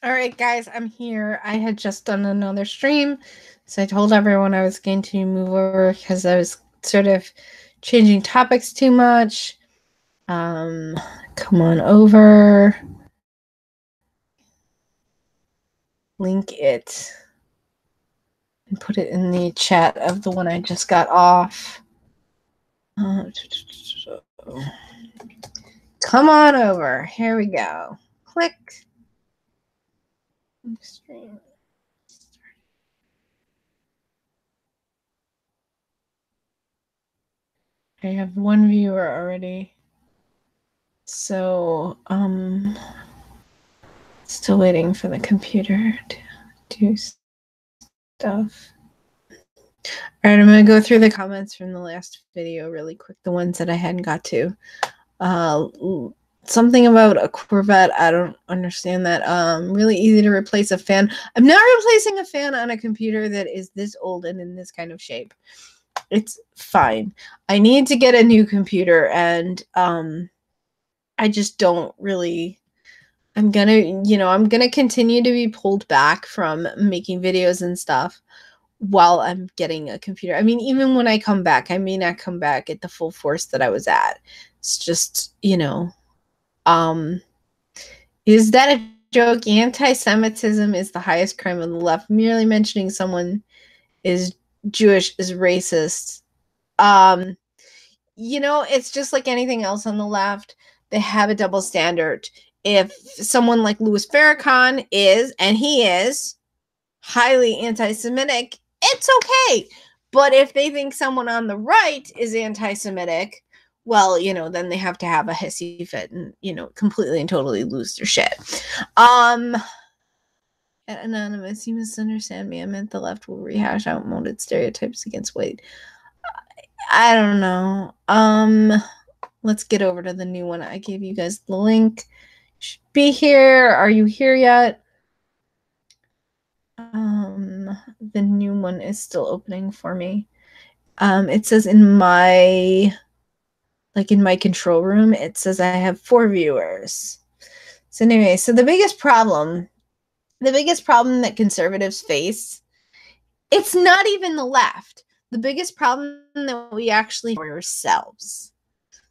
All right, guys, I'm here. I had just done another stream, so I told everyone I was going to move over because I was sort of changing topics too much. Come on over. Link it and put it in the chat of the one I just got off. Come on over. Here we go. Click. Stream. I have one viewer already. So, still waiting for the computer to do stuff. All right, I'm going to go through the comments from the last video really quick, the ones that I hadn't got to. Something about a Corvette, I don't understand that. Really easy to replace a fan. I'm not replacing a fan on a computer that is this old and in this kind of shape. It's fine. I need to get a new computer, and I just don't really... I'm gonna continue to be pulled back from making videos and stuff while I'm getting a computer. I mean, even when I come back, I may not come back at the full force that I was at. It's just, is that a joke? Anti-Semitism is the highest crime on the left. Merely mentioning someone is Jewish is racist. It's just like anything else on the left. They have a double standard. If someone like Louis Farrakhan is, and he is, highly anti-Semitic, it's okay. But if they think someone on the right is anti-Semitic, well, then they have to have a hissy fit and, completely and totally lose their shit. Anonymous, you misunderstand me. I meant the left will rehash outmoded stereotypes against white. I don't know. Let's get over to the new one. I gave you guys the link. Should be here. Are you here yet? The new one is still opening for me. It says in my control room, it says I have 4 viewers. So anyway, so the biggest problem that conservatives face, it's not even the left. The biggest problem that we actually have ourselves.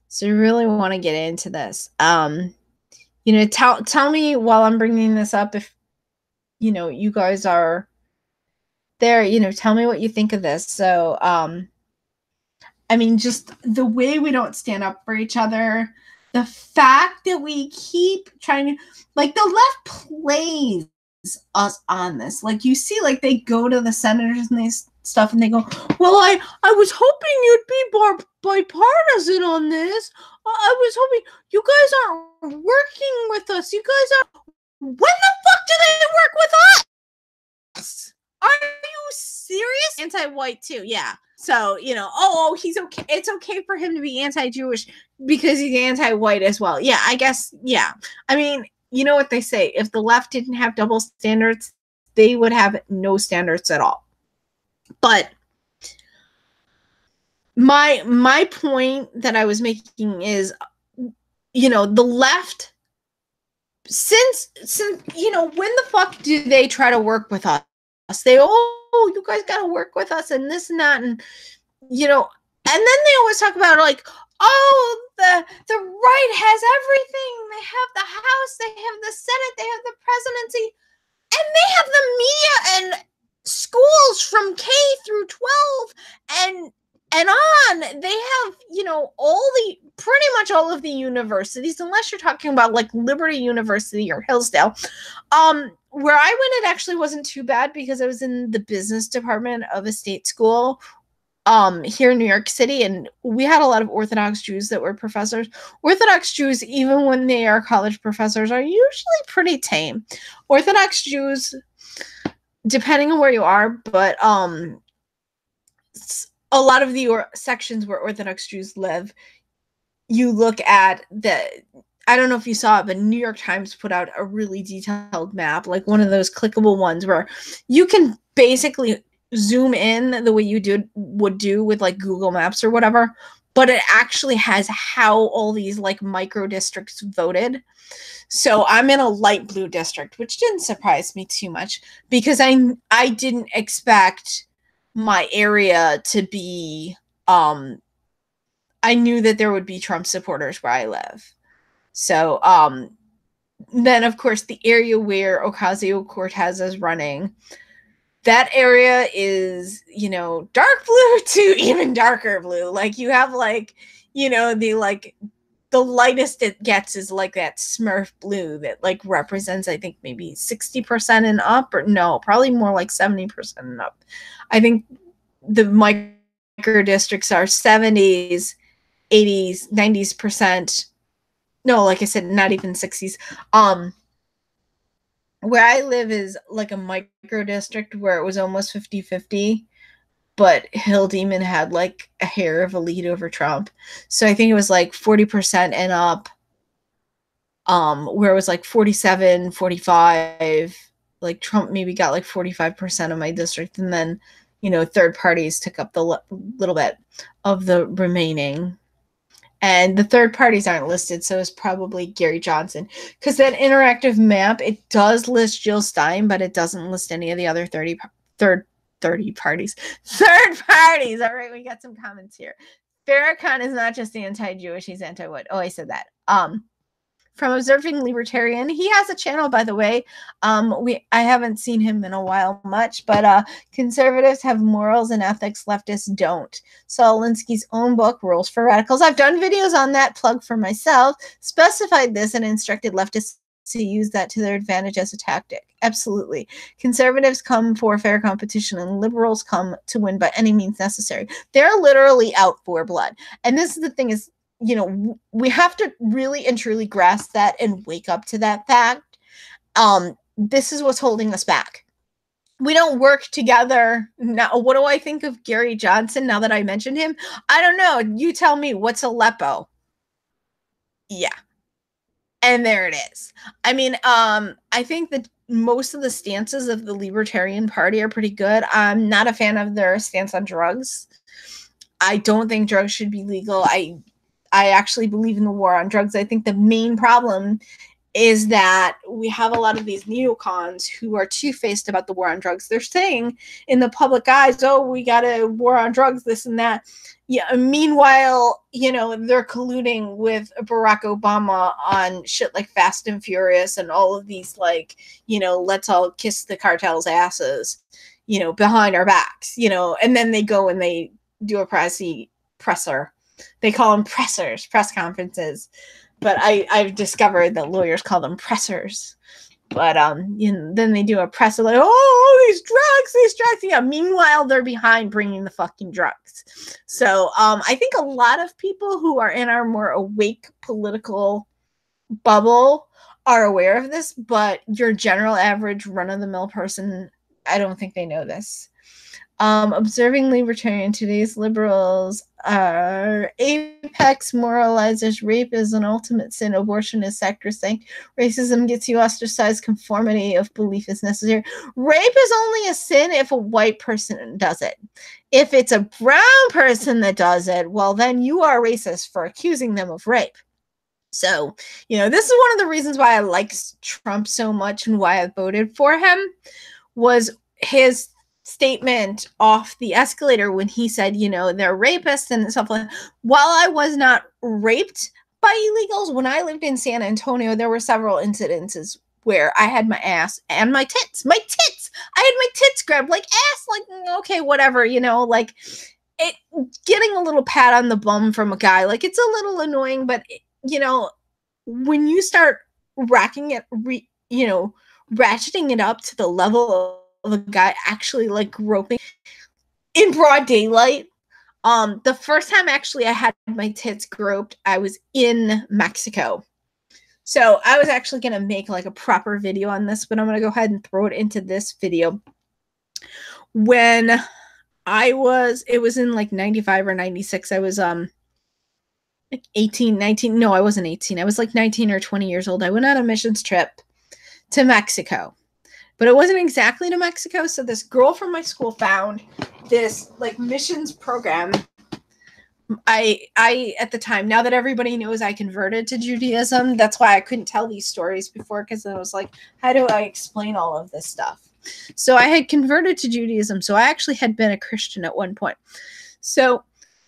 So we really want to get into this. Tell me while I'm bringing this up if, you guys are there, tell me what you think of this. So, I mean, just the way we don't stand up for each other, the fact that we keep trying to, like, the left plays us on this. Like, you see, like, they go to the senators and they stuff and they go, well, I was hoping you'd be more bipartisan on this. I was hoping you guys aren't working with us. You guys are... When the fuck do they work with us? Are you serious? Anti-white too, yeah. So, he's okay. It's okay for him to be anti-Jewish because he's anti-white as well. Yeah, I guess, yeah. I mean, you know what they say. If the left didn't have double standards, they would have no standards at all. But my point that I was making is, the left, since when the fuck do they try to work with us? They, you guys gotta work with us and this and that, and and then they always talk about, like, the right has everything. They have the House, they have the Senate, they have the presidency, and they have the media and schools from K through 12 and on. They have, pretty much all of the universities, unless you're talking about like Liberty University or Hillsdale. Where I went, it actually wasn't too bad because I was in the business department of a state school here in New York City, and we had a lot of Orthodox Jews that were professors. Orthodox Jews, even when they are college professors, are usually pretty tame. Orthodox Jews, depending on where you are, but a lot of the sections where Orthodox Jews live, you look at I don't know if you saw it, but New York Times put out a really detailed map, like one of those clickable ones where you can basically zoom in the way you would do with like Google Maps or whatever, but it actually has how all these like micro districts voted. So I'm in a light blue district, which didn't surprise me too much because I didn't expect my area to be I knew that there would be Trump supporters where I live. So then of course the area where Ocasio-Cortez is running, that area is, you know, dark blue to even darker blue. Like you have like, you know, the lightest it gets is like that Smurf blue that like represents, I think, maybe 60% and up, or no, probably more like 70% and up. I think the micro districts are 70s, 80s, 90s%. No, like I said, not even 60s. Where I live is like a micro district where it was almost 50-50, but Hill Demon had like a hair of a lead over Trump. So I think it was like 40% and up, where it was like 47, 45. Like Trump maybe got like 45% of my district, and then, you know, third parties took up the little bit of the remaining. And the third parties aren't listed, so it's probably Gary Johnson. Because that interactive map, it does list Jill Stein, but it doesn't list any of the other 30 parties. Third parties! All right, we got some comments here. Farrakhan is not just anti-Jewish, he's anti-what? Oh, I said that. From Observing Libertarian, he has a channel, by the way. I haven't seen him in a while much, but conservatives have morals and ethics, leftists don't. Saul Alinsky's own book, Rules for Radicals. I've done videos on that, plug for myself, specified this and instructed leftists to use that to their advantage as a tactic. Absolutely. Conservatives come for fair competition and liberals come to win by any means necessary. They're literally out for blood. And this is the thing is, you know, we have to really and truly grasp that and wake up to that fact. This is what's holding us back. We don't work together. Now, what do I think of Gary Johnson now that I mentioned him? I don't know. You tell me, what's Aleppo? Yeah. And there it is. I mean, I think that most of the stances of the Libertarian Party are pretty good. I'm not a fan of their stance on drugs. I don't think drugs should be legal. I actually believe in the war on drugs. I think the main problem is that we have a lot of these neocons who are two-faced about the war on drugs. They're saying in the public eyes, oh, we got a war on drugs, this and that. Yeah. Meanwhile, you know, they're colluding with Barack Obama on shit like Fast and Furious and all of these, like, you know, let's all kiss the cartel's asses, you know, behind our backs, you know, and then they go and they do a presser. They call them pressers, press conferences. But I've discovered that lawyers call them pressers. But you know, then they do a presser like, oh, these drugs. Yeah. Meanwhile, they're behind bringing the fucking drugs. So I think a lot of people who are in our more awake political bubble are aware of this, but your general average run-of-the-mill person, I don't think they know this. Observing Libertarian, today's liberals are apex moralizers. Rape is an ultimate sin. Abortion is sacrosanct. Racism gets you ostracized. Conformity of belief is necessary. Rape is only a sin if a white person does it. If it's a brown person that does it, well, then you are racist for accusing them of rape. So, you know, this is one of the reasons why I like Trump so much and why I voted for him was his statement off the escalator when he said, you know, they're rapists and stuff like that. While I was not raped by illegals, when I lived in San Antonio, there were several incidences where I had my ass and my tits. I had my tits grabbed, like ass, like, okay, whatever, you know, like it getting a little pat on the bum from a guy, like it's a little annoying, but you know, when you start ratcheting it up to the level of a guy actually like groping in broad daylight. The first time actually I had my tits groped, I was in Mexico. So I was actually going to make like a proper video on this, but I'm going to go ahead and throw it into this video. When it was in like 95 or 96, I was like 18, 19. No, I wasn't 18. I was like 19 or 20 years old. I went on a missions trip to Mexico. But it wasn't exactly to Mexico. So this girl from my school found this like missions program I at the time, now that everybody knows I converted to Judaism, that's why I couldn't tell these stories before, because I was like, how do I explain all of this stuff? So I had converted to Judaism, so I actually had been a Christian at one point. So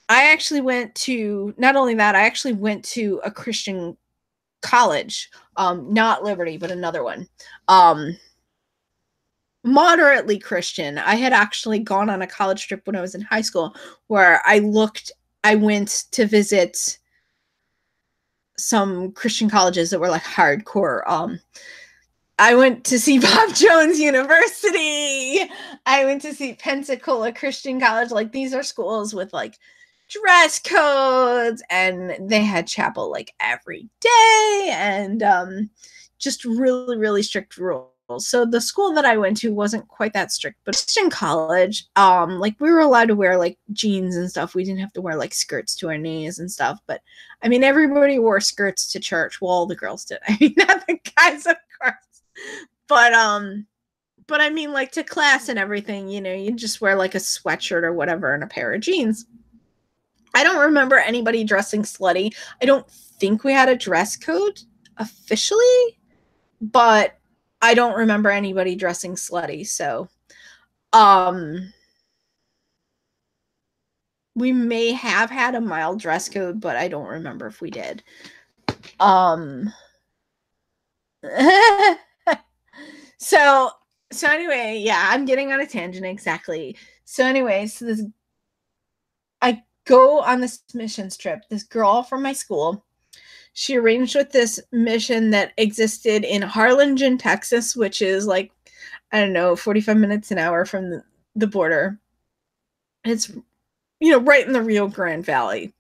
I actually went to, not only that, I actually went to a Christian college, not Liberty, but another one. Moderately Christian. I had actually gone on a college trip when I was in high school where I went to visit some Christian colleges that were like hardcore. I went to see Bob Jones University. I went to see Pensacola Christian College. Like, these are schools with like dress codes, and they had chapel like every day, and just really, really strict rules. So the school that I went to wasn't quite that strict, but Christian college, like, we were allowed to wear like jeans and stuff. We didn't have to wear like skirts to our knees and stuff. But I mean, everybody wore skirts to church. Well, all the girls did. I mean, not the guys, of course. But I mean, like, to class and everything, you know, you just wear like a sweatshirt or whatever and a pair of jeans. I don't remember anybody dressing slutty. I don't think we had a dress code officially, but I don't remember anybody dressing slutty. So, we may have had a mild dress code, but I don't remember if we did. So anyway, yeah, I'm getting on a tangent, exactly. So anyway, I go on this missions trip. This girl from my school, she arranged with this mission that existed in Harlingen, Texas, which is like, I don't know, 45 minutes an hour from the border. It's, you know, right in the Rio Grande Valley.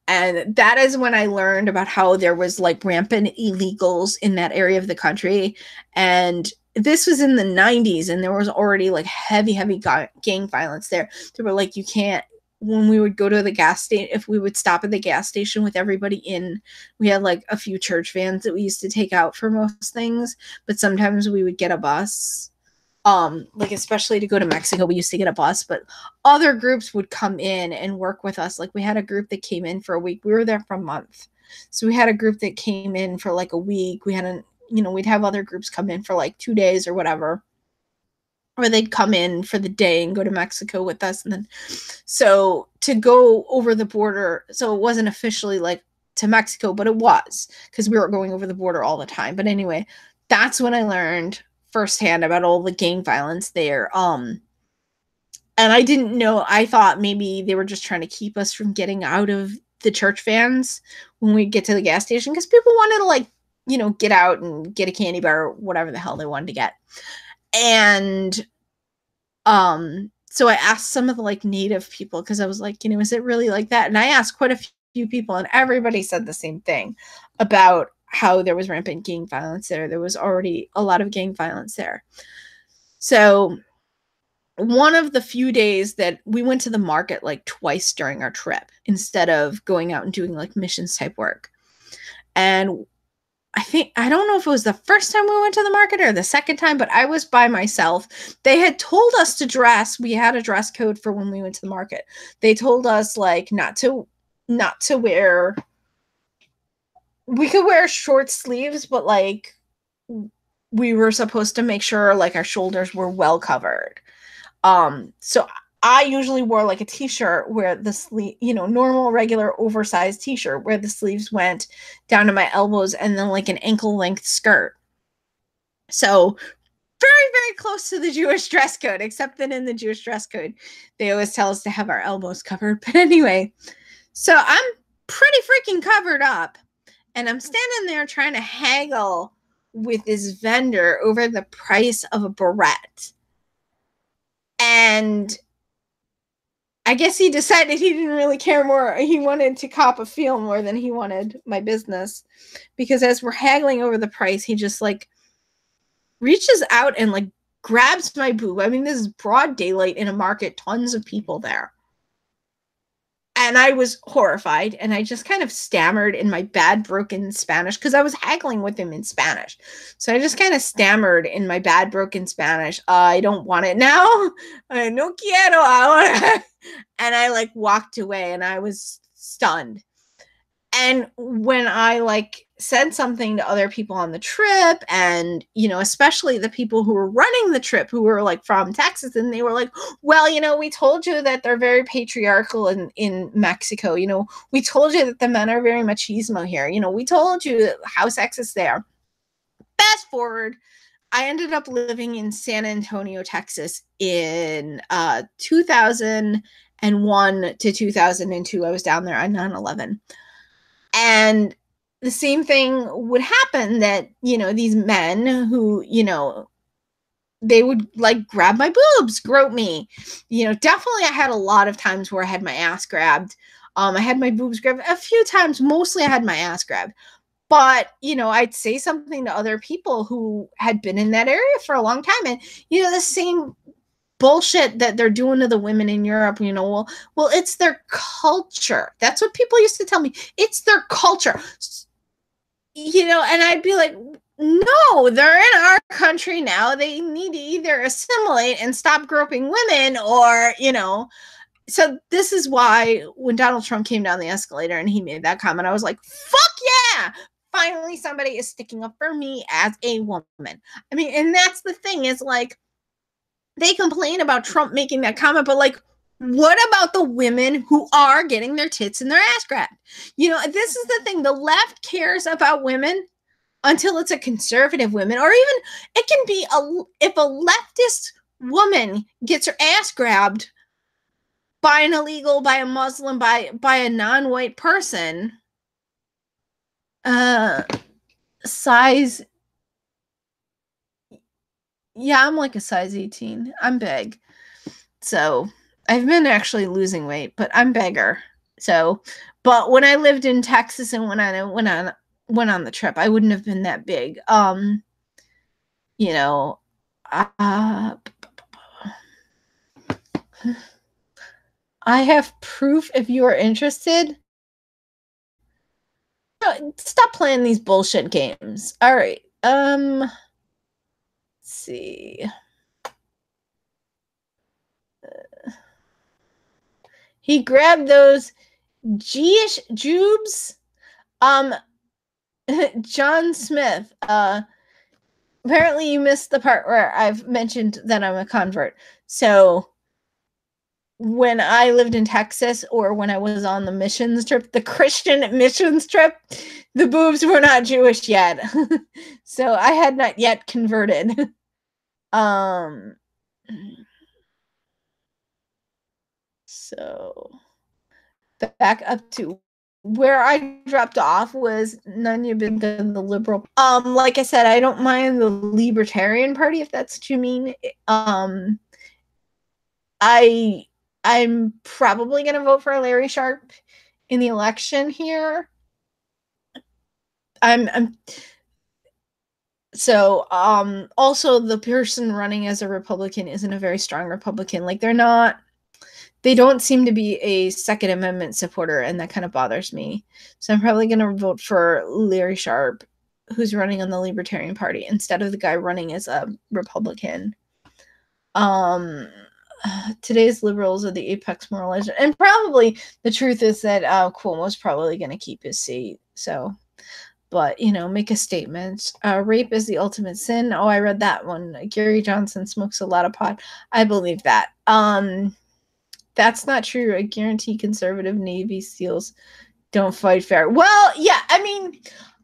And that is when I learned about how there was like rampant illegals in that area of the country. And this was in the 90s, and there was already like heavy gang violence there. They were like, you can't, when we would go to the gas station, if we would stop at the gas station with everybody in, we had like a few church vans that we used to take out for most things, but sometimes we would get a bus. Like, especially to go to Mexico, we used to get a bus, but other groups would come in and work with us. Like, we had a group that came in for a week. We were there for a month. So we had a group that came in for like a week. We had we'd have other groups come in for like 2 days or whatever, or they'd come in for the day and go to Mexico with us. And then, so to go over the border, so it wasn't officially like to Mexico, but it was, because we were going over the border all the time. But anyway, that's when I learned firsthand about all the gang violence there. And I didn't know, I thought maybe they were just trying to keep us from getting out of the church vans when we get to the gas station, because people wanted to, like, you know, get out and get a candy bar or whatever the hell they wanted to get. And so I asked some of the like native people, because I was like, you know, is it really like that? And I asked quite a few people, and everybody said the same thing about how there was rampant gang violence there. There was already a lot of gang violence there. So one of the few days that we went to the market like twice during our trip, instead of going out and doing like missions type work. And I don't know if it was the first time we went to the market or the second time, but I was by myself. They had told us to dress. We had a dress code for when we went to the market. They told us like not to wear, we could wear short sleeves, but like we were supposed to make sure like our shoulders were well covered. So I usually wore like a t-shirt where the sleeve, you know, normal, regular, oversized t-shirt where the sleeves went down to my elbows, and then like an ankle length skirt. So very, very close to the Jewish dress code, except that in the Jewish dress code, they always tell us to have our elbows covered. But anyway, so I'm pretty freaking covered up, and I'm standing there trying to haggle with this vendor over the price of a beret. And I guess he decided he didn't really care more. He wanted to cop a feel more than he wanted my business. Because as we're haggling over the price, he just like reaches out and like grabs my boob. I mean, this is broad daylight in a market, tons of people there. And I was horrified, and I just kind of stammered in my bad broken Spanish, because I was haggling with him in Spanish. So I just kind of stammered in my bad broken Spanish, I don't want it now. No quiero ahora. And I like walked away, and I was stunned. And when I like said something to other people on the trip, and especially the people who were running the trip, who were like from Texas, and they were like, well, we told you that they're very patriarchal in Mexico. We told you that the men are very machismo here. We told you how sexist they are. Fast forward, I ended up living in San Antonio, Texas in 2001 to 2002. I was down there on 9/11. And the same thing would happen, that, these men who, they would like grab my boobs, grope me. Definitely I had a lot of times where I had my ass grabbed. I had my boobs grabbed a few times. Mostly I had my ass grabbed. But, I'd say something to other people who had been in that area for a long time. And, the same bullshit that they're doing to the women in Europe, well, it's their culture. That's what people used to tell me. It's their culture. And I'd be like, no, they're in our country now. They need to either assimilate and stop groping women, or, So this is why when Donald Trump came down the escalator and he made that comment, I was like, fuck yeah! Finally, somebody is sticking up for me as a woman. I mean, and that's the thing, is like, they complain about Trump making that comment, but like, what about the women who are getting their tits and their ass grabbed? This is the thing. The left cares about women until it's a conservative woman, or even it can be if a leftist woman gets her ass grabbed by an illegal, by a Muslim, by a non-white person, size. Yeah, I'm like a size 18. I'm big. So I've been actually losing weight, but I'm bigger. So, but when I lived in Texas and when I went on the trip, I wouldn't have been that big. I have proof if you are interested. Stop playing these bullshit games. All right. Let's see. He grabbed those G-ish jubes. John Smith. Apparently you missed the part where I've mentioned that I'm a convert. So when I lived in Texas, or when I was on the missions trip, the Christian missions trip, the boobs were not Jewish yet. So I had not yet converted. So back up to where I dropped off was Nunya Binta, the liberal. Like I said, I don't mind the Libertarian Party, if that's what you mean. I'm probably going to vote for Larry Sharpe in the election here. So also the person running as a Republican isn't a very strong Republican. Like, they don't seem to be a Second Amendment supporter, and that kind of bothers me. So I'm probably going to vote for Larry Sharpe, who's running on the Libertarian Party, instead of the guy running as a Republican. Today's liberals are the apex moralizer. And probably the truth is that Cuomo's probably going to keep his seat. So, but, make a statement. Rape is the ultimate sin. Oh, I read that one. Gary Johnson smokes a lot of pot. I believe that. That's not true. I guarantee conservative Navy SEALs don't fight fair. Well, yeah, I mean,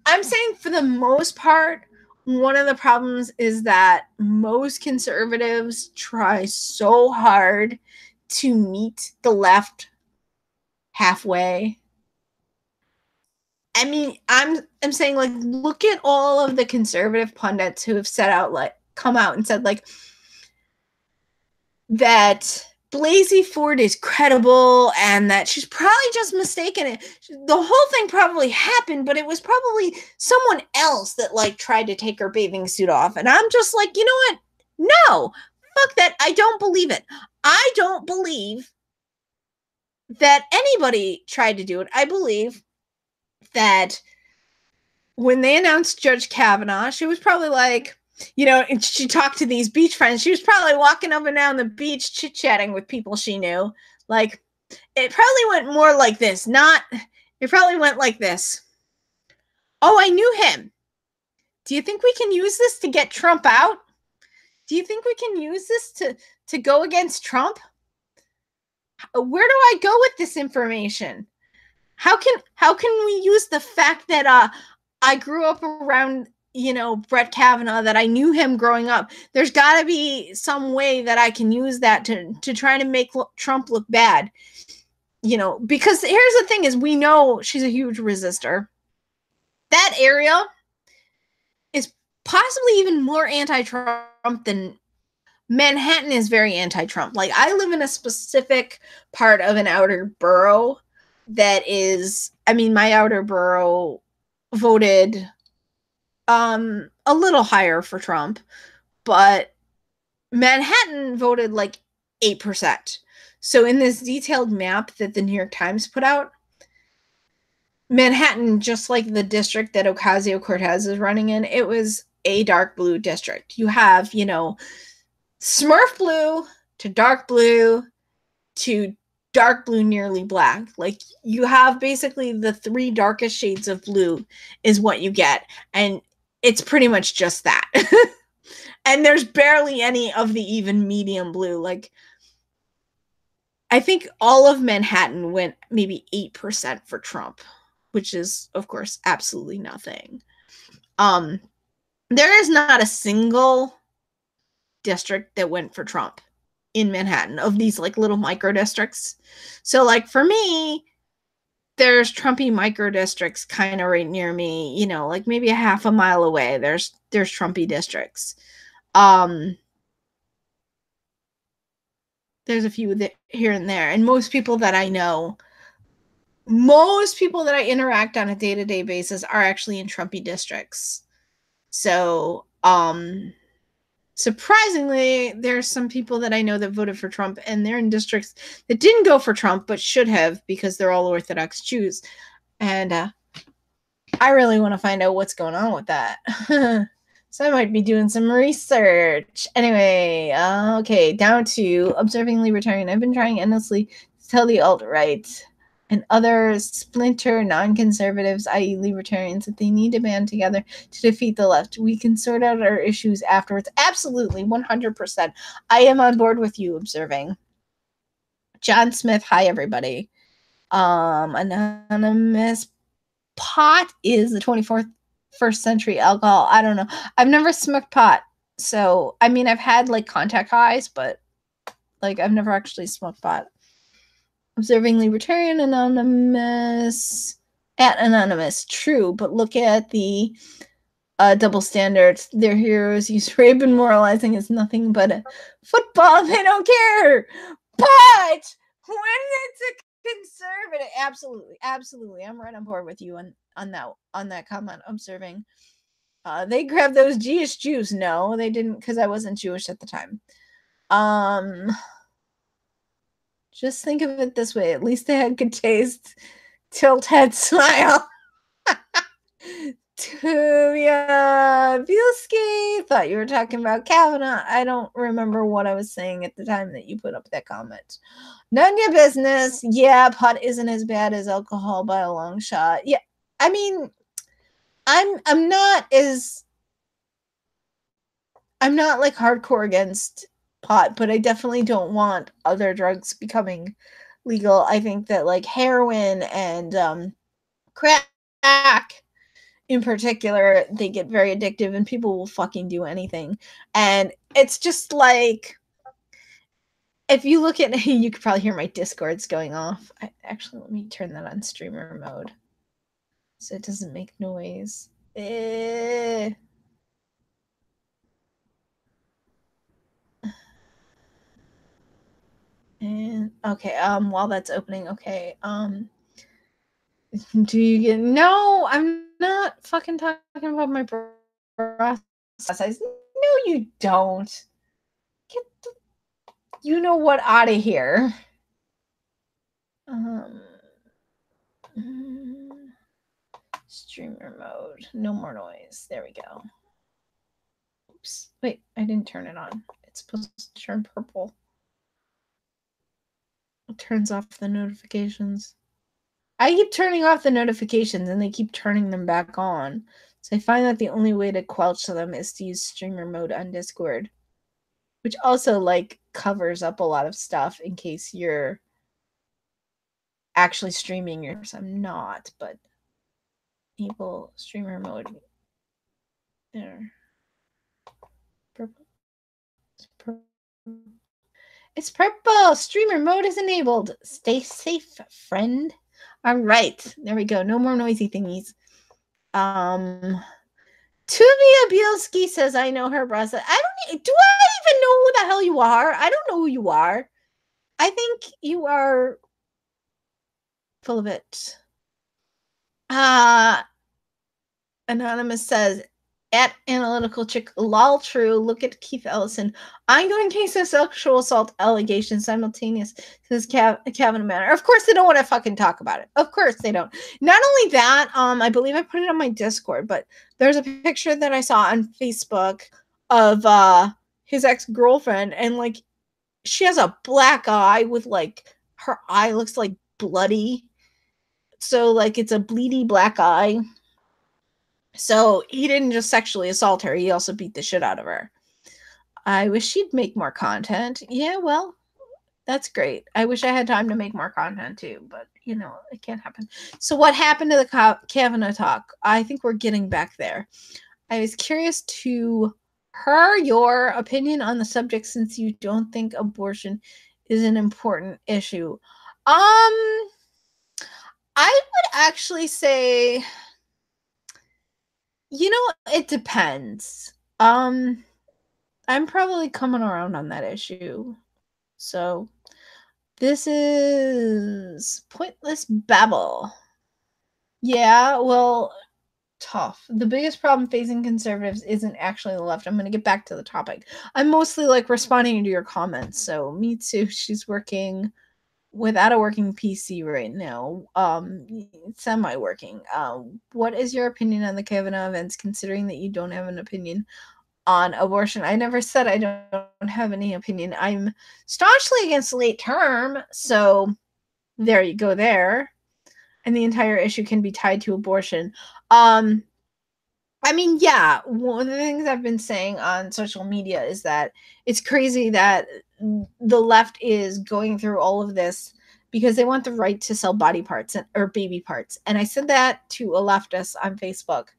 I'm saying for the most part, one of the problems is that most conservatives try so hard to meet the left halfway. I mean, I'm saying, like, look at all of the conservative pundits who have come out and said, like, that Blasey Ford is credible and that she's probably just mistaken it. The whole thing probably happened, but it was probably someone else that like tried to take her bathing suit off. And I'm just like, you know what? No, fuck that. I don't believe it. I don't believe that anybody tried to do it. I believe that when they announced Judge Kavanaugh, she was probably like, and she talked to these beach friends. She was probably walking up and down the beach chit-chatting with people she knew. Like, It probably went more like this. It probably went like this. Oh, I knew him. Do you think we can use this to get Trump out? Do you think we can use this to go against Trump? Where do I go with this information? How can we use the fact that I grew up around, Brett Kavanaugh, that I knew him growing up? There's got to be some way that I can use that to try to make Trump look bad. Because here's the thing is, we know she's a huge resistor. That area is possibly even more anti-Trump than Manhattan is. Very anti-Trump. Like, I live in a specific part of an outer borough that is, my outer borough voted a little higher for Trump, but Manhattan voted like 8%. So in this detailed map that the New York Times put out, Manhattan, just like the district that Ocasio-Cortez is running in, it was a dark blue district. You have, Smurf blue to dark blue to dark blue, nearly black. Like, you have basically the three darkest shades of blue is what you get. And it's pretty much just that. And there's barely any of the even medium blue. Like, I think all of Manhattan went maybe 8% for Trump, which is, of course, absolutely nothing. There is not a single district that went for Trump in Manhattan of these like little micro districts. So like for me, there's Trumpy micro districts kind of right near me, like maybe a half a mile away. There's Trumpy districts. There's a few here and there, and most people that I interact on a day-to-day basis are actually in Trumpy districts. So, surprisingly, there's some people that I know that voted for Trump, and they're in districts that didn't go for Trump but should have, because they're all Orthodox Jews. And I really want to find out what's going on with that. So I might be doing some research. Anyway, okay, down to observing libertarian. I've been trying endlessly to tell the alt-right and other splinter non-conservatives, i.e. libertarians, that they need to band together to defeat the left. We can sort out our issues afterwards. Absolutely, 100%. I am on board with you, observing. John Smith, hi everybody. Anonymous, pot is the 21st century alcohol. I don't know. I've never smoked pot. So, I've had like contact highs, but like I've never actually smoked pot. Observing libertarian anonymous at anonymous. True, but look at the double standards. Their heroes use rape and moralizing is nothing but a football. They don't care. But when it's a conservative, absolutely, I'm right on board with you on that comment. Observing, they grabbed those Jews. No, they didn't, because I wasn't Jewish at the time. Just think of it this way: at least they had good taste. Tilt head smile. Tuvia Bielski, thought you were talking about Kavanaugh. I don't remember what I was saying at the time that you put up that comment. None of your business. Yeah, pot isn't as bad as alcohol by a long shot. Yeah, I'm not like hardcore against pot, but I definitely don't want other drugs becoming legal. I think that like heroin and crack in particular, they get very addictive and people will fucking do anything. And it's just like, if you look at, you could probably hear my Discord's going off. Actually, let me turn that on streamer mode so it doesn't make noise. And okay, while that's opening, okay, do you get, no, I'm not fucking talking about my bra size. No, you don't. Get the, you know what, out of here. Streamer mode, no more noise. There we go. Oops, wait, I didn't turn it on. It's supposed to turn purple. It turns off the notifications. I keep turning off the notifications and they keep turning them back on. So I find that the only way to quelch them is to use streamer mode on Discord, which also like covers up a lot of stuff in case you're actually streaming yours. I'm not, but enable streamer mode. There. Purple. It's purple. Streamer mode is enabled. Stay safe, friend. All right. There we go. No more noisy thingies. Tuvia Bielski says, I know her, Brasa. Do I even know who the hell you are? I don't know who you are. I think you are full of it. Anonymous says, at analytical chick, lol true, look at Keith Ellison. Ongoing case of sexual assault allegations simultaneous, says Kavanaugh Manor. Of course they don't want to fucking talk about it. Of course they don't. Not only that, I believe I put it on my Discord, but there's a picture that I saw on Facebook of his ex-girlfriend, and like she has a black eye with like her eye looks like bloody. So like it's a bleedy black eye. So he didn't just sexually assault her, he also beat the shit out of her. I wish she'd make more content. Yeah, well, that's great. I wish I had time to make more content too, but you know, it can't happen. So what happened to the Kavanaugh talk? I think we're getting back there. I was curious to hear your opinion on the subject since you don't think abortion is an important issue. I would actually say, you know, it depends. I'm probably coming around on that issue. So this is Pointless Babble. Yeah, well, tough. The biggest problem facing conservatives isn't actually the left. I'm going to get back to the topic. I'm mostly like responding to your comments. So me too. She's working without a working PC right now. Semi-working. What is your opinion on the Kavanaugh events, considering that you don't have an opinion on abortion? I never said I don't have any opinion. I'm staunchly against late term, so there you go there. And the entire issue can be tied to abortion. I mean, yeah, one of the things I've been saying on social media is that it's crazy that the left is going through all of this because they want the right to sell body parts or baby parts. And I said that to a leftist on Facebook,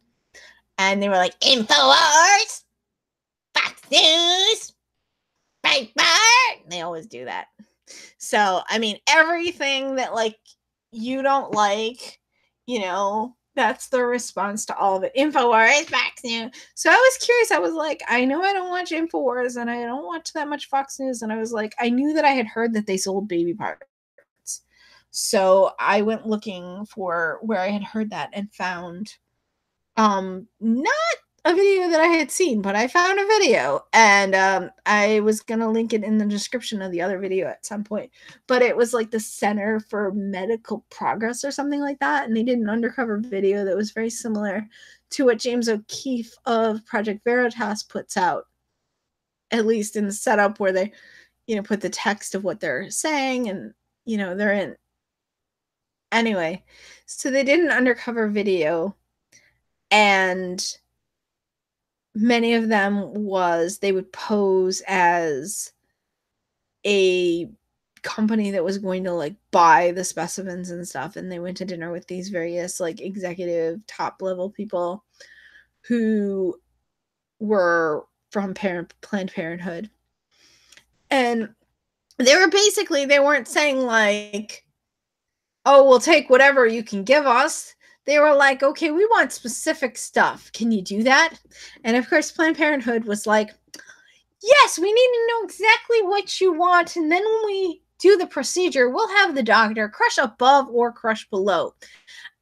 and they were like, InfoWars, Fox News, Breitbart. They always do that. So, I mean, everything that like you don't like, you know, that's the response to all of it. InfoWars, Fox News. So I was curious. I was like, I know I don't watch InfoWars and I don't watch that much Fox News. And I was like, I knew that I had heard that they sold baby parts. So I went looking for where I had heard that and found not a video that I had seen, but I found a video, and I was gonna link it in the description of the other video at some point. But it was like the Center for Medical Progress or something like that, and they did an undercover video that was very similar to what James O'Keefe of Project Veritas puts out, at least in the setup where they, you know, put the text of what they're saying, and you know, they're in. Anyway, so they did an undercover video, and many of them was they would pose as a company that was going to like buy the specimens and stuff, and they went to dinner with these various like executive top level people who were from Planned Parenthood, and they weren't saying like, oh, we'll take whatever you can give us. They were like, okay, we want specific stuff. Can you do that? And of course, Planned Parenthood was like, yes, we need to know exactly what you want. And then when we do the procedure, we'll have the doctor crush above or crush below.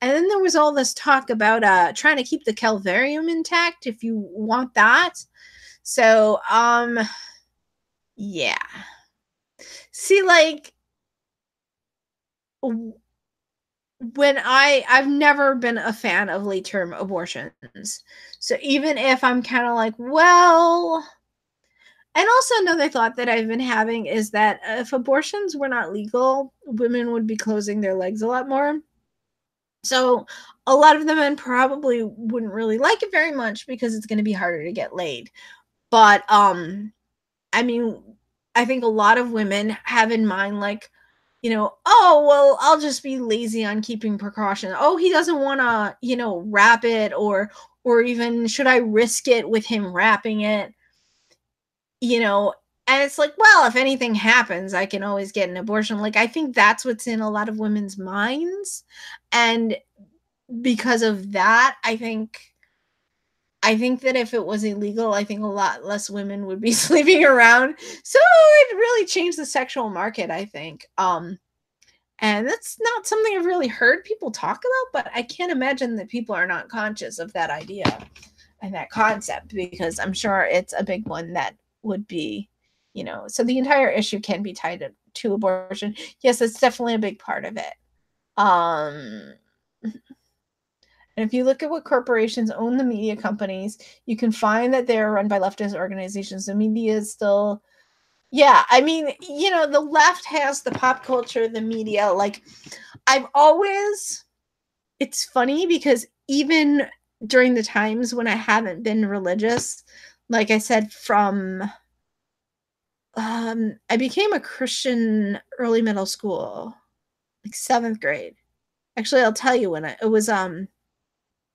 And then there was all this talk about trying to keep the calvarium intact if you want that. So, yeah. See, like, when I've never been a fan of late term abortions. So even if I'm kind of like, well, And also another thought that I've been having is that if abortions were not legal, women would be closing their legs a lot more. So a lot of the men probably wouldn't really like it very much because it's going to be harder to get laid. But I mean, I think a lot of women have in mind like, oh, well, I'll just be lazy on keeping precautions. Oh, he doesn't want to, wrap it, or even should I risk it with him wrapping it? You know, and it's like, well, if anything happens, I can always get an abortion. Like, I think that's what's in a lot of women's minds. And because of that, I think that if it was illegal, I think a lot less women would be sleeping around. So it really changed the sexual market, I think. And that's not something I've really heard people talk about, but I can't imagine that people are not conscious of that idea and that concept, because I'm sure it's a big one that would be, so the entire issue can be tied to abortion. Yes, it's definitely a big part of it. Um, and if you look at what corporations own the media companies, you can find that they're run by leftist organizations. The media is still, yeah, I mean, the left has the pop culture, the media. Like, I've always, it's funny because even during the times when I haven't been religious, like I said, I became a Christian early middle school, like 7th grade. Actually, I'll tell you when it was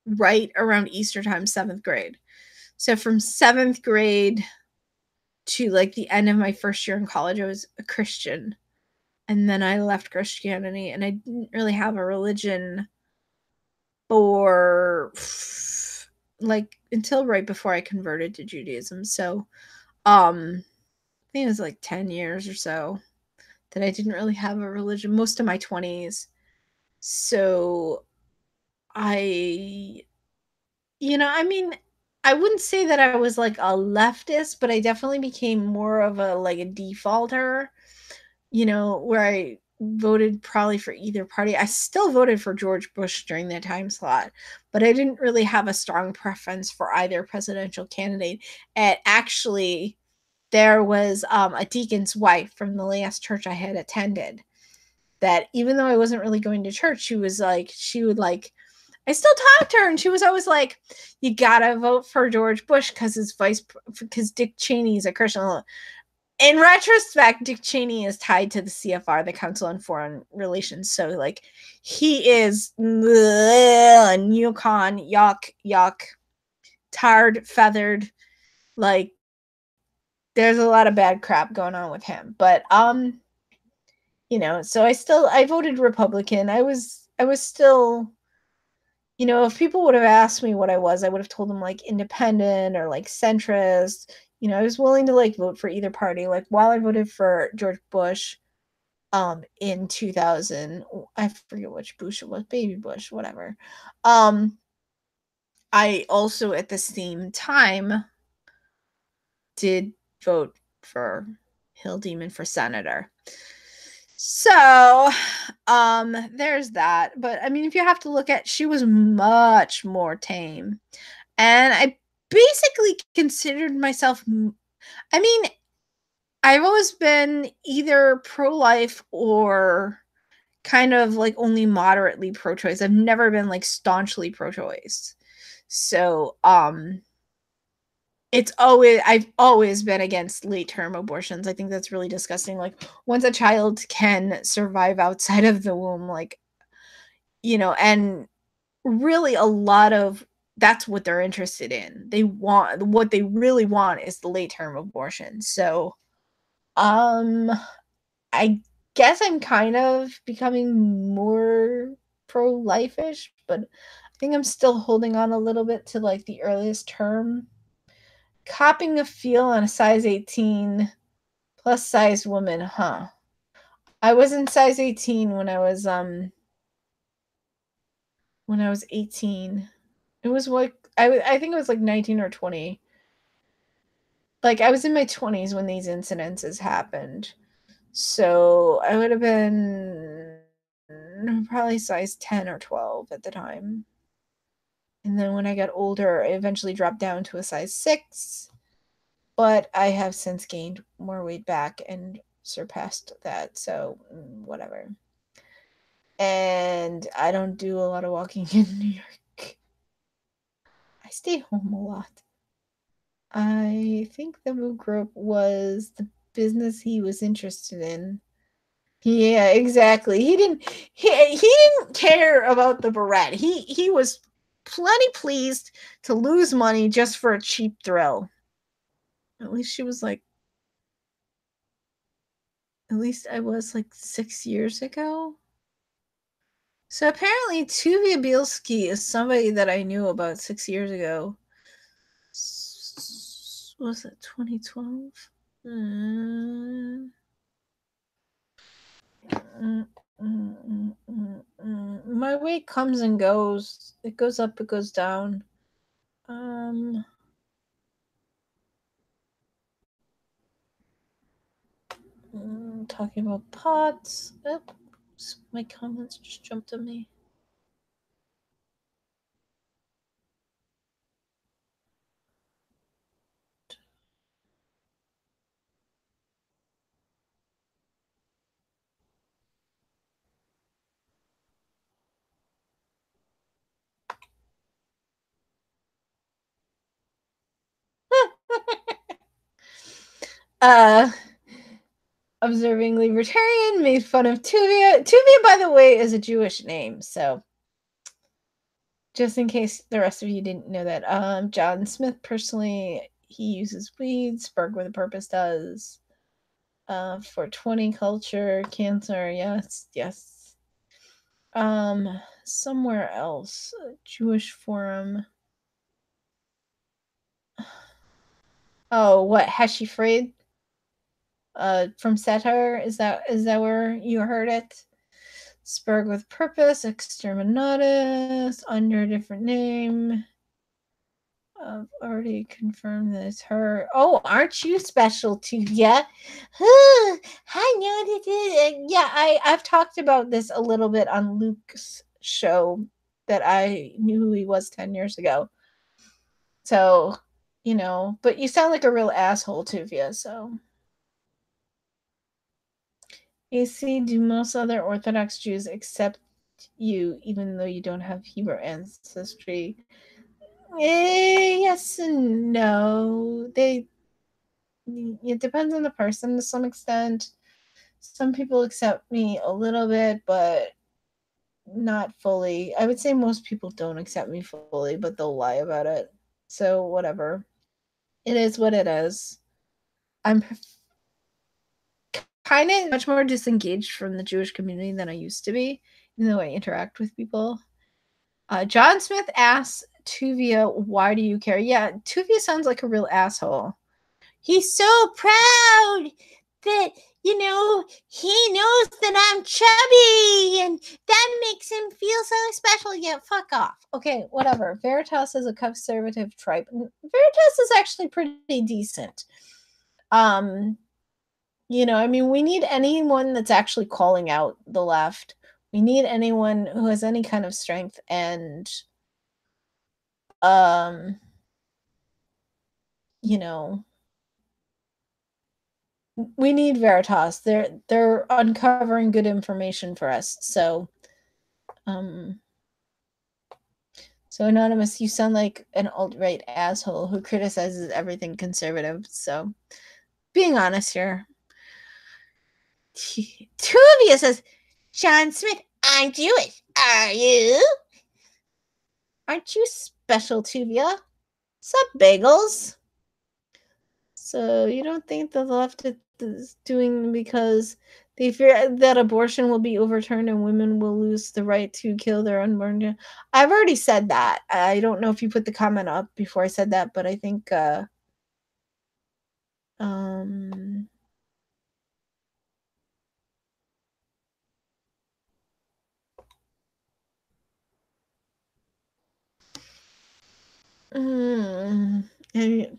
right around Easter time, 7th grade. So from 7th grade to like the end of my first year in college, I was a Christian. And then I left Christianity and I didn't really have a religion for like until right before I converted to Judaism. So I think it was like 10 years or so that I didn't really have a religion, most of my 20s. So I I mean, I wouldn't say that I was like a leftist, but I definitely became more of a like a defaulter, where I voted probably for either party. I still voted for George Bush during that time slot, but I didn't really have a strong preference for either presidential candidate. And actually, there was a deacon's wife from the last church I had attended that, even though I wasn't really going to church, she would like, I still talked to her, and she was always like, "You gotta vote for George Bush because Dick Cheney is a Christian." In retrospect, Dick Cheney is tied to the CFR, the Council on Foreign Relations. So, like, he is neocon, yuck, tarred, feathered. Like, there's a lot of bad crap going on with him. But so I voted Republican. I was still, if people would have asked me what I would have told them like independent or like centrist. I was willing to like vote for either party. Like, while I voted for George Bush in 2000, I forget which Bush it was, baby Bush, whatever. I also at the same time did vote for Hill Demon for senator. So, there's that. But I mean, if you have to look at, she was much more tame. And I basically considered myself, I mean, I've always been either pro-life or kind of like only moderately pro-choice. I've never been like staunchly pro-choice. So, I've always been against late term abortions. I think that's really disgusting. Like, once a child can survive outside of the womb, like, and really a lot of that's what they're interested in. What they really want is the late term abortion. So, um I guess I'm kind of becoming more pro life-ish, but I think I'm still holding on a little bit to like the earliest term. Copping a feel on a size 18 plus size woman, huh? I was in size 18 when I was 18. It was like I think it was like 19 or 20. Like, I was in my 20s when these incidences happened. So I would have been probably size 10 or 12 at the time. And then when I got older, I eventually dropped down to a size 6. but I have since gained more weight back and surpassed that, so whatever. And I don't do a lot of walking in New York. I stay home a lot. I think the Moo Group was the business he was interested in. Yeah, exactly. He didn't care about the barrette. He was plenty pleased to lose money just for a cheap thrill. At least she was like at least I was like 6 years ago. So apparently Tuvia Bielski is somebody that I knew about 6 years ago. Was it 2012? My weight comes and goes. It goes up, it goes down. Talking about pots. Oops, my comments just jumped on me. uh Observing Libertarian made fun of Tuvia. Tuvia, by the way, is a Jewish name, so just in case the rest of you didn't know that. John Smith personally, he uses weed. Spark with a Purpose does. For 20 culture, cancer, yes. Somewhere else, Jewish forum. Oh, what Heshi Freud? From Satire, is that where you heard it? Spurg with Purpose, Exterminatus, under a different name. I've already confirmed that it's her. Oh, aren't you special too? Yeah. I know that. Yeah, I've talked about this a little bit on Luke's show that I knew who he was 10 years ago. So, but you sound like a real asshole, Tuvia, so. You see, do most other Orthodox Jews accept you even though you don't have Hebrew ancestry? Yes and no. It depends on the person to some extent. Some people accept me a little bit, but not fully. I would say most people don't accept me fully, but they'll lie about it. So, whatever. It is what it is. I'm kind of much more disengaged from the Jewish community than I used to be, even though I interact with people. John Smith asks Tuvia, why do you care? Yeah, Tuvia sounds like a real asshole. He's so proud that, he knows that I'm chubby and that makes him feel so special. Yeah, fuck off. Okay, whatever. Veritas is a conservative tribe. Veritas is actually pretty decent. We need anyone that's actually calling out the left. We need anyone who has any kind of strength and you know, we need Veritas. They're uncovering good information for us. So Anonymous, you sound like an alt-right asshole who criticizes everything conservative. So being honest here. Tuvia says, John Smith, I'm Jewish. Are you? Aren't you special, Tuvia? Sup, bagels? So you don't think the left is doing because they fear that abortion will be overturned and women will lose the right to kill their unborn child? I've already said that. I don't know if you put the comment up before I said that, but I think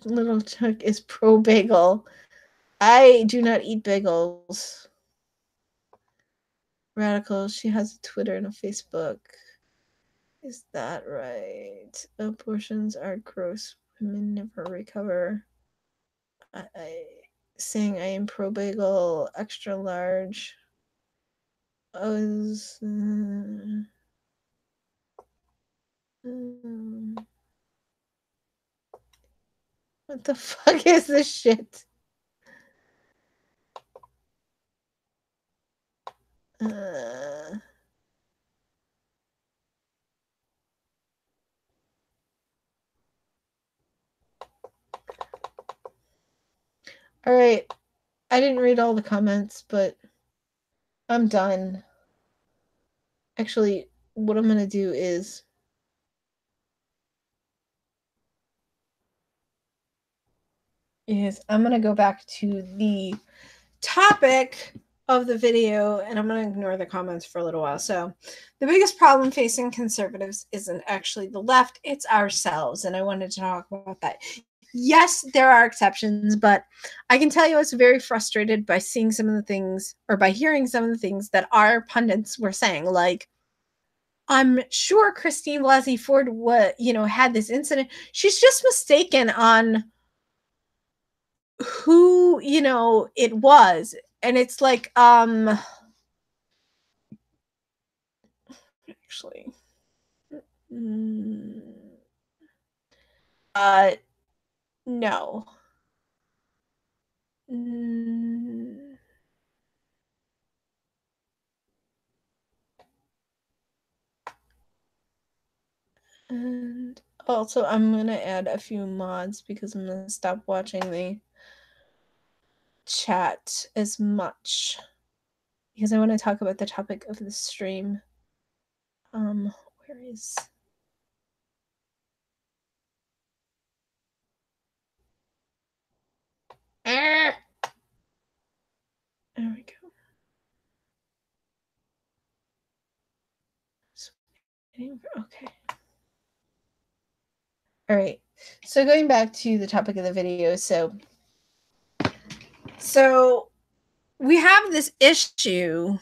Little Chuck is pro bagel. I do not eat bagels. Radical. She has a Twitter and a Facebook. Is that right? Abortions are gross. Women never recover. saying I am pro bagel, extra large. What the fuck is this shit? All right. I didn't read all the comments, but I'm done. Actually, what I'm going to do is I'm going to go back to the topic of the video and I'm going to ignore the comments for a little while. So, the biggest problem facing conservatives isn't actually the left, it's ourselves. And I wanted to talk about that. Yes, there are exceptions, but I can tell you I was very frustrated by seeing some of the things or by hearing some of the things that our pundits were saying. Like, I'm sure Christine Blasey Ford had this incident. She's just mistaken on who, it was. And it's like, actually, no. And also, I'm going to add a few mods because I'm going to stop watching the chat as much because I want to talk about the topic of the stream. Where is... There we go. Okay. All right. So going back to the topic of the video, so we have this issue,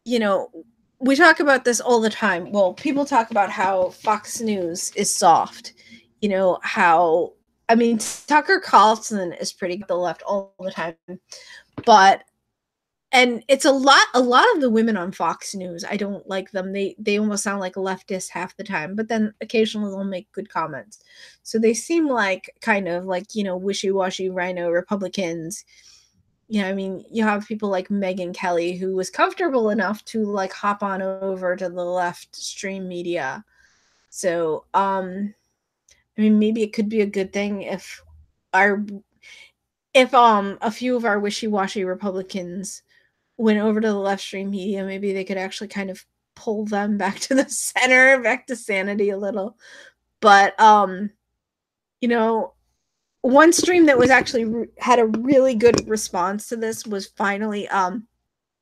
we talk about this all the time. Well, people talk about how Fox News is soft, how, I mean, Tucker Carlson is pretty the left all the time, but and it's a lot of the women on Fox News, I don't like them. They almost sound like leftists half the time, but then occasionally they'll make good comments. So they seem like kind of like, wishy-washy rhino Republicans. I mean, you have people like Megyn Kelly who was comfortable enough to like hop on over to the left stream media. So, I mean, maybe it could be a good thing if a few of our wishy-washy Republicans went over to the left stream media, maybe they could actually kind of pull them back to the center, back to sanity a little. But one stream that was actually had a really good response to this was finally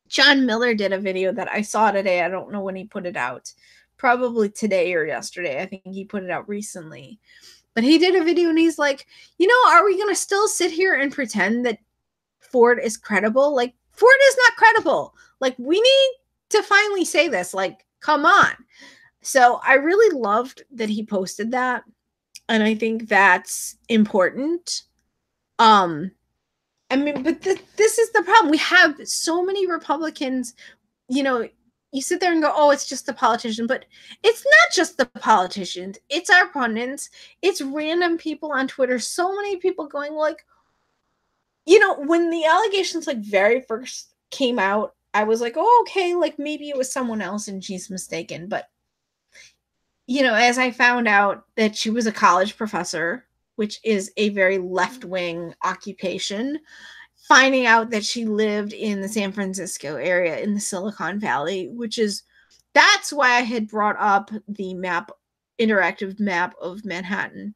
John Miller did a video that I saw today. I don't know when he put it out. Probably today or yesterday. I think he put it out recently. But he did a video and he's like, are we going to still sit here and pretend that Ford is credible? Like, Ford is not credible. Like, we need to finally say this. Like, come on. So I really loved that he posted that. And I think that's important. I mean, but this is the problem. We have so many Republicans, you sit there and go, oh, it's just the politician. But it's not just the politicians. It's our pundits. It's random people on Twitter. So many people going like, when the allegations like very first came out, I was like, oh, okay, like maybe it was someone else and she's mistaken. But, as I found out that she was a college professor, which is a very left-wing occupation, finding out that she lived in the San Francisco area in the Silicon Valley, that's why I had brought up the interactive map of Manhattan,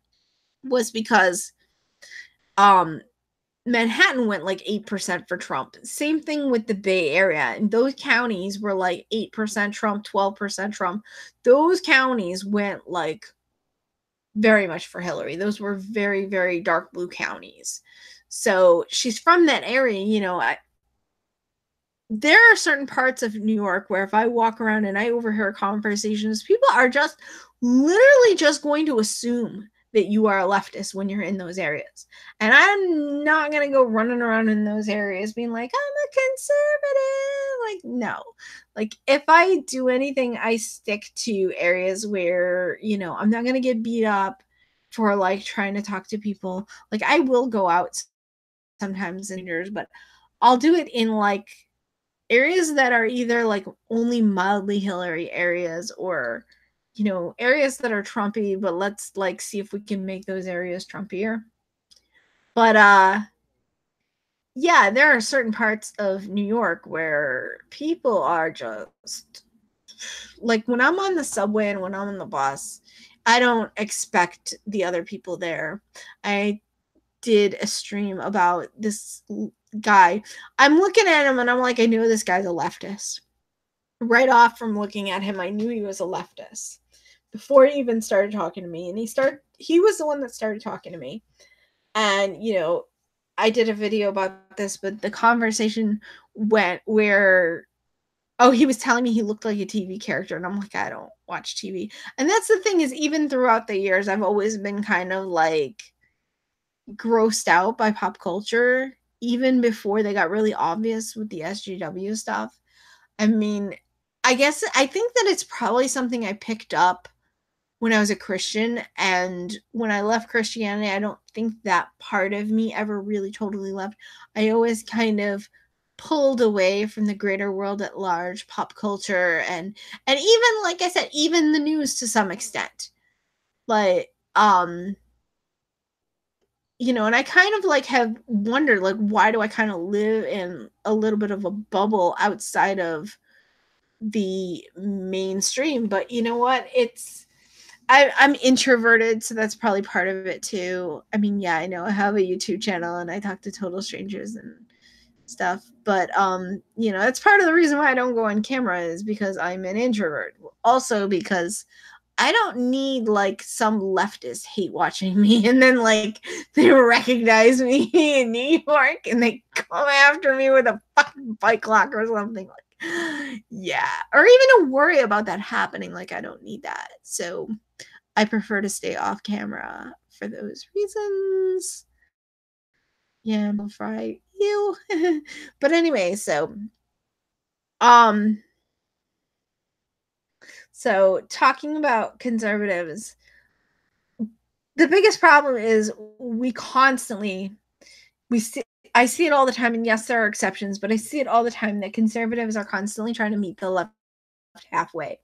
was because Manhattan went like 8% for Trump. Same thing with the Bay Area. And those counties were like 8% Trump, 12% Trump. Those counties went like very much for Hillary. Those were very, very dark blue counties. So she's from that area, there are certain parts of New York where if I walk around and I overhear conversations, people are just literally just going to assume that you are a leftist when you're in those areas. And I'm not going to go running around in those areas being like, I'm a conservative. Like, no. Like, if I do anything, I stick to areas where, you know, I'm not going to get beat up for like trying to talk to people. Like, I will go out sometimes in years, but I'll do it in like areas that are either like only mildly Hillary areas, or, you know, areas that are Trumpy, but let's like see if we can make those areas Trumpier. But yeah, there are certain parts of New York where people are just like, when I'm on the subway and when I'm on the bus, I don't expect the other people there. I did a stream about this guy. I'm looking at him and I'm like, I knew this guy's a leftist. Right off from looking at him, I knew he was a leftist before he even started talking to me. And he was the one that started talking to me. And, you know, I did a video about this, but the conversation went where, oh, he was telling me he looked like a TV character. And I'm like, I don't watch TV. And that's the thing, is even throughout the years, I've always been kind of like grossed out by pop culture, even before they got really obvious with the SJW stuff. I mean, I think that it's probably something I picked up when I was a Christian, and when I left Christianity, I don't think that part of me ever really totally left. I always kind of pulled away from the greater world at large, pop culture, and even, like I said, even the news to some extent. Like, you know, and I kind of like have wondered, like, why do I kind of live in a little bit of a bubble outside of the mainstream? But you know what? I'm introverted, so that's probably part of it too. I mean, yeah, I know I have a YouTube channel and I talk to total strangers and stuff, but you know, that's part of the reason why I don't go on camera, is because I'm an introvert. Also because I don't need like some leftist hate watching me and then like they recognize me in New York and they come after me with a fucking bike lock or something. Like, yeah, or even to worry about that happening. Like, I don't need that. So I prefer to stay off camera for those reasons. Yeah, fry you. But anyway, um so talking about conservatives, the biggest problem is we see I see it all the time, and yes, there are exceptions, but I see it all the time that conservatives are constantly trying to meet the left halfway.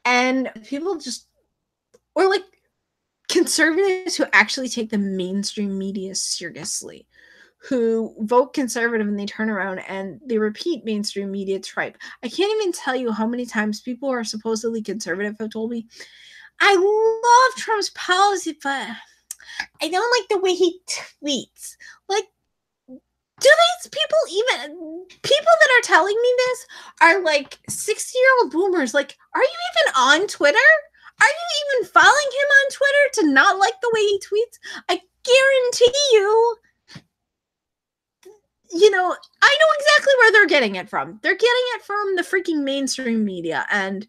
And people just, or like conservatives who actually take the mainstream media seriously, who vote conservative and they turn around and they repeat mainstream media tripe. I can't even tell you how many times people who are supposedly conservative have told me, I love Trump's policy, but I don't like the way he tweets. Like, do these people that are telling me this are like 60-year-old boomers? Like, are you even on Twitter? Are you even following him on Twitter to not like the way he tweets? I guarantee you, you know, I know exactly where they're getting it from. They're getting it from the freaking mainstream media. And,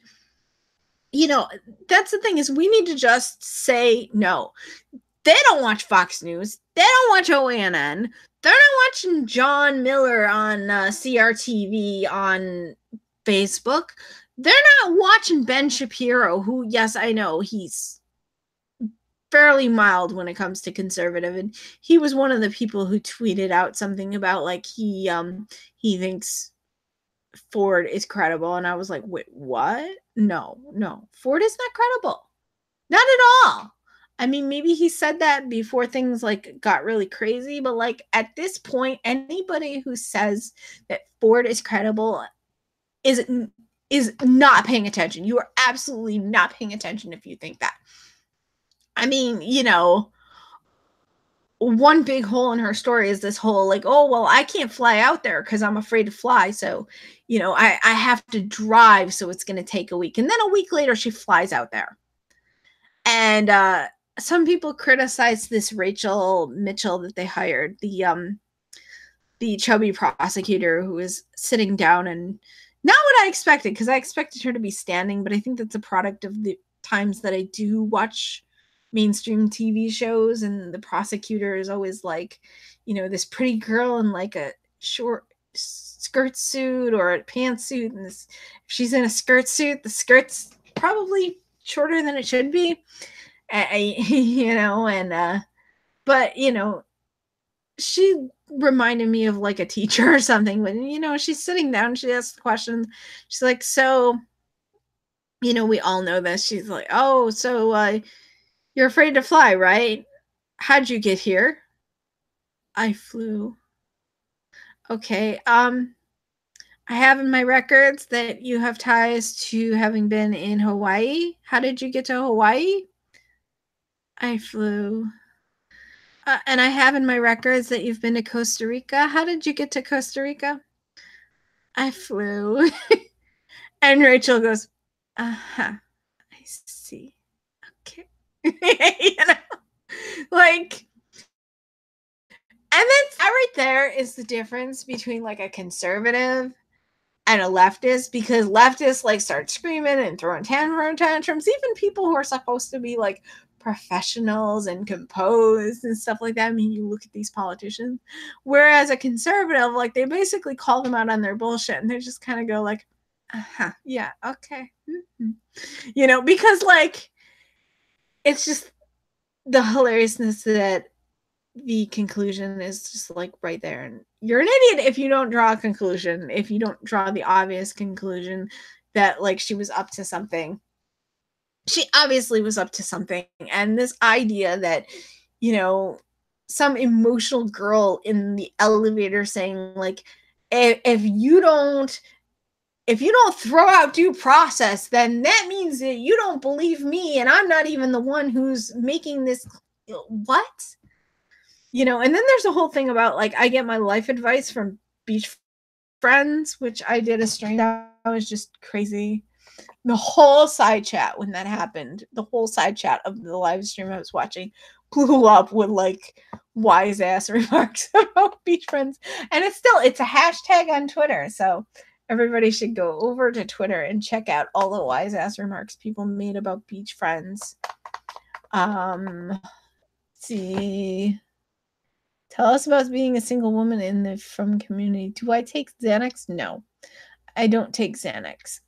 you know, that's the thing, is we need to just say no. They don't watch Fox News. They don't watch OANN. They're not watching John Miller on CRTV on Facebook. They're not watching Ben Shapiro, who, yes, I know he's fairly mild when it comes to conservative, and he was one of the people who tweeted out something about like he thinks Ford is credible, and I was like, wait, what? No, Ford is not credible, not at all. I mean, maybe he said that before things like got really crazy, but like at this point, anybody who says that Ford is credible is not paying attention. You are absolutely not paying attention if you think that. I mean, you know, one big hole in her story is this whole like, oh, well, I can't fly out there because I'm afraid to fly. So, you know, I have to drive. So it's going to take a week. And then a week later, she flies out there. And some people criticize this Rachel Mitchell that they hired, the chubby prosecutor who is sitting down, and not what I expected, because I expected her to be standing, but I think that's a product of the times that I do watch mainstream TV shows, and the prosecutor is always like, you know, this pretty girl in like a short skirt suit or a pantsuit, and this, if she's in a skirt suit, the skirt's probably shorter than it should be. You know, and but you know, she reminded me of like a teacher or something. When, you know, she's sitting down, she asks the question. She's like, so, you know, we all know this. She's like, oh, so you're afraid to fly, right? How'd you get here? I flew. Okay. I have in my records that you have ties to having been in Hawaii. How did you get to Hawaii? I flew. And I have in my records that you've been to Costa Rica. How did you get to Costa Rica? I flew. And Rachel goes, uh-huh. I see. Okay. You know? Like, and then that right there is the difference between like a conservative and a leftist, because leftists like start screaming and throwing tantrums, even people who are supposed to be like professionals and composed and stuff like that. I mean, you look at these politicians, whereas a conservative, like, they basically call them out on their bullshit, and they just kind of go like, uh-huh, yeah, okay. Mm-hmm. You know, because like, it's just the hilariousness that the conclusion is just like right there, and you're an idiot if you don't draw a conclusion, if you don't draw the obvious conclusion that like she was up to something. She obviously was up to something, and this idea that, you know, some emotional girl in the elevator saying like, if you don't, if you don't throw out due process, then that means that you don't believe me, and I'm not even the one who's making this. What? You know, and then there's a whole thing about like, I get my life advice from Beach Friends, which I did a stream. That was just crazy. The whole side chat when that happened, the whole side chat of the live stream I was watching blew up with like wise ass remarks about Beach Friends. And it's a hashtag on Twitter. So everybody should go over to Twitter and check out all the wise ass remarks people made about Beach Friends. Let's see. Tell us about being a single woman in the From community. Do I take Xanax? No, I don't take Xanax.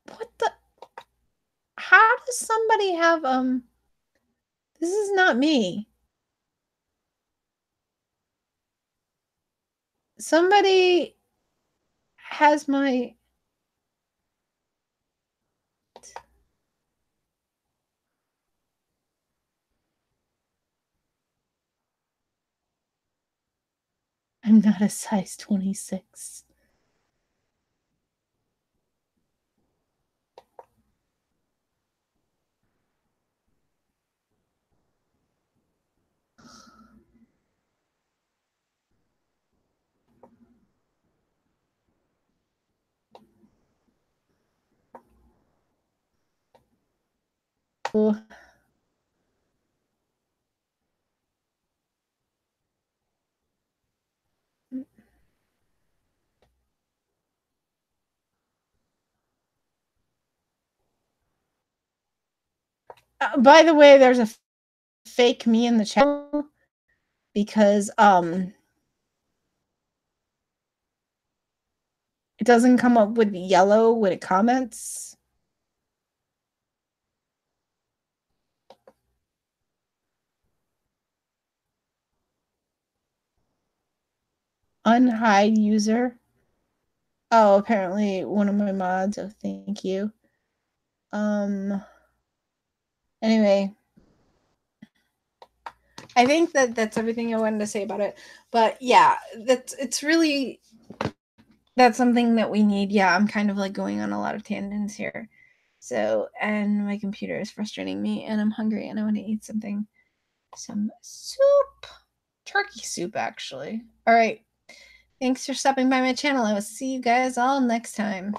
What the? How does somebody have, this is not me. Somebody has my, I'm not a size 26. Oh. By the way, there's a fake me in the channel because it doesn't come up with yellow when it comments. Unhide user. Oh, apparently one of my mods. Oh, thank you. Anyway, I think that that's everything I wanted to say about it. But yeah, it's really, that's something that we need. Yeah, I'm kind of like going on a lot of tangents here. So, and my computer is frustrating me, and I'm hungry, and I want to eat something. Some soup. Turkey soup, actually. All right. Thanks for stopping by my channel. I will see you guys all next time.